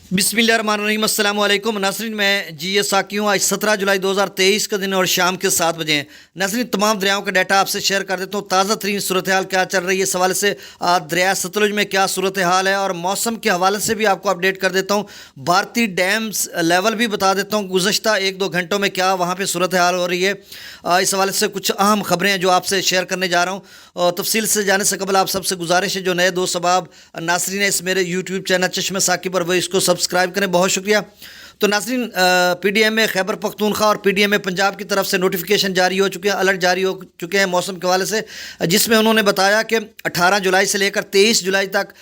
बिस्मिल्लाहिर्रहमानिर्रहीम। अस्सलाम वालेकुम नाज़रीन, मैं जी साकी हूँ। आज 17 जुलाई 2023 का दिन और शाम के 7 बजे हैं। नाज़रीन, तमाम दरियाओं का डाटा आपसे शेयर कर देता हूँ। ताज़ा तरीन सूरत हाल क्या चल रही है इस हवाले से, दरिया सतलुज में क्या सूरत हाल है, और मौसम के हवाले से भी आपको अपडेट कर देता हूँ। भारतीय डैम्स लेवल भी बता देता हूँ, गुज़श्ता 1-2 घंटों में क्या वहाँ पर सूरत हाल हो रही है। इस हवाले से कुछ अहम खबरें हैं जो आपसे शेयर करने जा रहा हूँ। और तफसील से जाने से कबल आप सबसे गुजारिश है, जो नए दोस्त अहबाब नाज़रीन है इस मेरे यूट्यूब चैनल चश्मे साकी पर, वो इसको सब्सक्राइब करें। बहुत शुक्रिया। तो नाज़रीन, पीडीएम में खैबर पख्तूनख्वा और पीडीएम में पंजाब की तरफ से नोटिफिकेशन जारी हो चुके हैं, अलर्ट जारी हो चुके हैं मौसम के हवाले से, जिसमें उन्होंने बताया कि 18 जुलाई से लेकर 23 जुलाई तक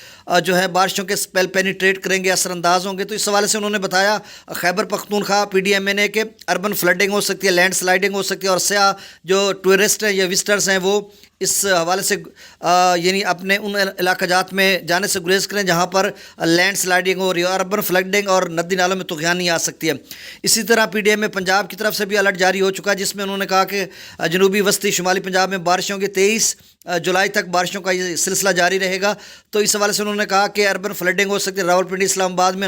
जो है बारिशों के स्पेल पेनिट्रेट करेंगे, असरअंदाज होंगे। तो इस हवाले से उन्होंने बताया खैबर पख्तूनख्वा पीडीएम ने कि अर्बन फ्लडिंग हो सकती है, लैंड स्लाइडिंग हो सकती है, और सयाह जो टूरिस्ट हैं या विजिटर्स हैं वो इस हवाले से यानी अपने उन इलाकाजात में जाने से गुरेज करें जहाँ पर लैंड स्लाइडिंग हो रही है, अर्बन फ्लडिंग और नदी नालों में तुग़यानी आ सकती है। इसी तरह पीडीएम में पंजाब की तरफ से भी अलर्ट जारी हो चुका है, जिसमें उन्होंने कहा कि जनूबी वस्ती शुमाली पंजाब में बारिशों की 23 जुलाई तक बारिशों का ये सिलसिला जारी रहेगा। तो इस हवाले से उन्होंने कहा कि अर्बन फ्लडिंग हो सकती है, रावलपिंडी इस्लामाबाद में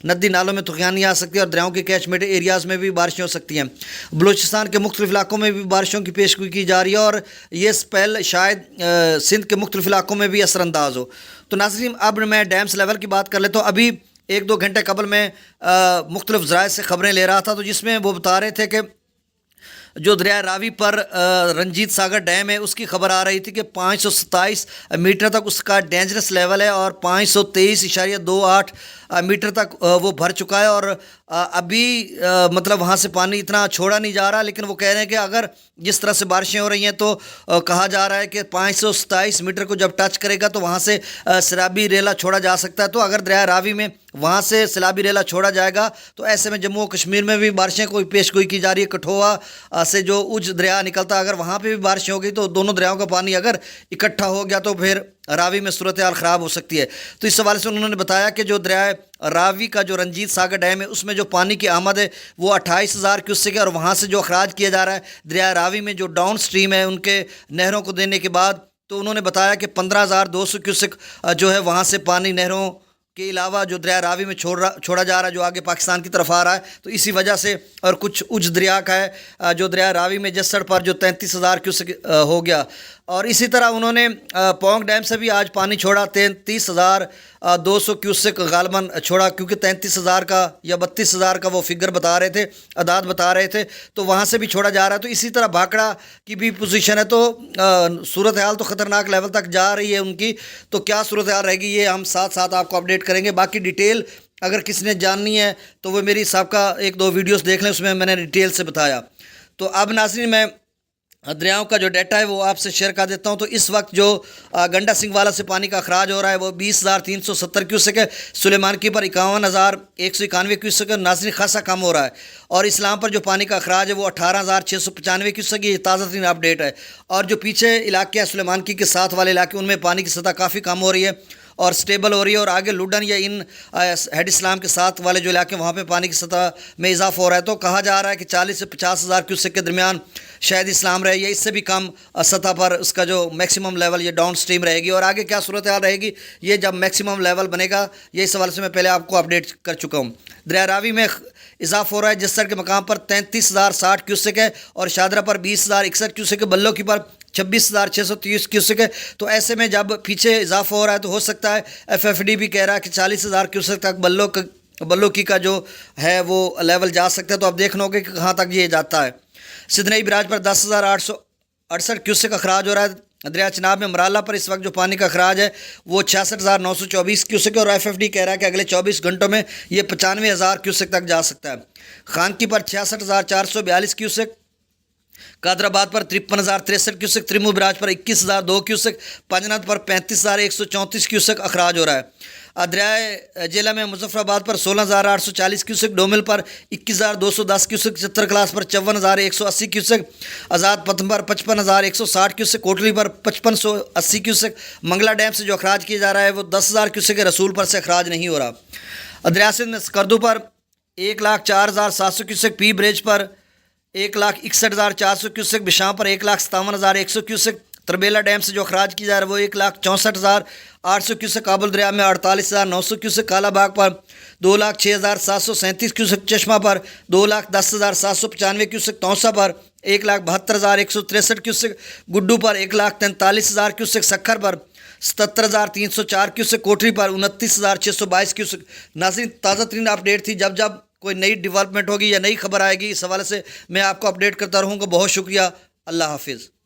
नदी नालों में तुग़यानी आ सकती है, और दरियाओं के कैचमेंट एरियाज़ में भी बारिशें हो सकती हैं। बलूचिस्तान के मुख्तलिफ इलाकों में भी बारिशों की पेशगोई की जा रही है, और ये स्पेल शायद सिंध के मुख्तलिफ इलाकों में भी असरअंदाज हो। तो नाज़रीन, अब मैं डैम्स लेवल की बात कर लेता हूँ। अभी 1-2 घंटे कबल मैं मुख्तलिफ ज़राए से ख़बरें ले रहा था, तो जिसमें वो बता रहे थे कि जो दरिया रावी पर रंजीत सागर डैम है उसकी खबर आ रही थी कि 527 मीटर तक उसका डेंजरस लेवल है, और 523.28 मीटर तक वो भर चुका है। और अभी मतलब वहाँ से पानी इतना छोड़ा नहीं जा रहा, लेकिन वो कह रहे हैं कि अगर जिस तरह से बारिशें हो रही हैं तो कहा जा रहा है कि 527 मीटर को जब टच करेगा तो वहाँ से सैलाबी रेला छोड़ा जा सकता है। तो अगर दरिया रावी में वहाँ से सैलाबी रेला छोड़ा जाएगा तो ऐसे में जम्मू और कश्मीर में भी बारिशें कोई पेशगोई की जा रही है। कठुआ से जो उज दरिया निकलता है, अगर वहाँ पे भी बारिशें होगी तो दोनों दरियाओं का पानी अगर इकट्ठा हो गया तो फिर रावी में सूरत हाल ख़राब हो सकती है। तो इस हवाले से उन्होंने बताया कि जो दरिया रावी का जो रंजीत सागर डैम है उसमें जो पानी की आमद है वो 28,000 क्यूसेक है, और वहाँ से जो अखराज किया जा रहा है दरिया रावी में जो डाउन स्ट्रीम है उनके नहरों को देने के बाद, तो उन्होंने बताया कि 15,200 क्यूसेक जो है वहाँ से पानी नहरों के अलावा जो दरिया रावी में छोड़ा जा रहा है, जो आगे पाकिस्तान की तरफ आ रहा है। तो इसी वजह से, और कुछ उज दरिया का है जो दरिया रावी में जस्सड़ पर जो 33,000 क्यूसेक हो गया। और इसी तरह उन्होंने पौंग डैम से भी आज पानी छोड़ा, 33,200 क्यूसेक गालबन छोड़ा, क्योंकि 33,000 का या 32,000 का वो फिगर बता रहे थे, अदाद बता रहे थे, तो वहाँ से भी छोड़ा जा रहा है। तो इसी तरह भाखड़ा की भी पोजीशन है, तो सूरत हाल तो ख़तरनाक लेवल तक जा रही है उनकी। तो क्या सूरत हाल रहेगी ये हम साथ साथ आपको अपडेट करेंगे। बाकी डिटेल अगर किसी ने जाननी है तो वो मेरी सबका 1-2 वीडियोस देख लें, उसमें मैंने डिटेल से बताया। तो अब नाज़रीन, मैं दरियाओं का जो डाटा है वो आपसे शेयर कर देता हूँ। तो इस वक्त जो गंडा सिंह वाला से पानी का अखराज हो रहा है वो 20,370 क्यूसेक है, सुलेमान की पर 51,191 क्यूसेक है। नाज़रीन, खासा कम हो रहा है। और इस्लाम पर जो पानी का अखराज है वो 18,695 क्यूसेक, ये ताज़ा तरीन अपडेट है। और जो पीछे इलाके हैं सुलेमान की के साथ वाले इलाके, उनमें पानी की सतह काफ़ी कम हो रही है और स्टेबल हो रही है। और आगे लुडन या इन हेड इस्लाम के साथ वाले जो इलाके वहाँ पे पानी की सतह में इजाफा हो रहा है। तो कहा जा रहा है कि 40 से 50,000 क्यूसेक के दरमियान शायद इस्लाम रहे, या इससे भी कम सतह पर उसका जो मैक्सिमम लेवल ये डाउन स्ट्रीम रहेगी। और आगे क्या सूरत हाल रहेगी ये जब मैक्सिमम लेवल बनेगा, ये इस सवाल से मैं पहले आपको अपडेट कर चुका हूँ। दरिया रावी में इजाफा हो रहा है, जस्सड़ के मकाम पर 33,060 क्यूसेक है, और शादरा पर 20,061 क्यूसेक है, बल्लो की पर 26,630 क्यूसेक है। तो ऐसे में जब पीछे इजाफा हो रहा है तो हो सकता है FFD भी कह रहा है कि 40,000 क्यूसेक तक बल्लो की का जो है वो लेवल जा सकता है। तो अब देखना होगा कि कहाँ तक ये जाता है। सिदनई बराज पर 10,868 क्यूसेक अखराज हो रहा है। दरिया चिनाब में मराला पर इस वक्त जो पानी का अखराज है वो 66,924 क्यूसेक है, और FFD कह रहा है कि अगले 24 घंटों में ये 95,000 क्यूसेक तक जा सकता है। खानकी पर 66,442 क्यूसेक, कादराबाद पर 53,063 क्यूसेक, त्रिमू बराज पर 21,002 क्यूसेक, पंजनाथ पर 35,134 क्यूसेक अखराज हो रहा है। दरिया जिला में मुजफ्फराबाद पर 16,840 क्यूसेक, डोमिल पर 21,210 क्यूसेक, चित्तर क्लास पर 54,180 क्यूसेक, आज़ाद पथम पर 55,160 क्यूसेक, कोटली पर 5580 क्यूसेक। मंगला डैम से जो अखराज किया जा रहा है वो 10,000 क्यूसेक है, रसूल पर से अखराज नहीं हो रहा। दरिया सिंध में स्कर्दू पर 1,04,700 क्यूसेक, पी ब्रिज पर 1,61,400 क्यूसेक, बिशां पर 1,57,100 क्यूसेक, تربیلا ڈیم سے جو اخراج کی جا رہا ہے وہ 1,64,800 کیوسک، کابل دریا میں 48,900 کیوسک، کالا باغ پر 2,06,737 کیوسک، چشمہ پر 2,10,795 کیوسک، توسا پر 1,72,163 کیوسک، گڈو پر 1,43,000 کیوسک، سکھر پر 77,304 کیوسک، کوٹری پر 29,622 کیوسک۔ ناظرین، تازہ ترین اپڈیٹ تھی، جب کوئی نئی ڈیولپمنٹ ہوگی یا نئی خبر آئے گی اس حوالے سے میں آپ کو اپڈیٹ کرتا رہوں گا۔ بہت شکریہ، اللہ حافظ۔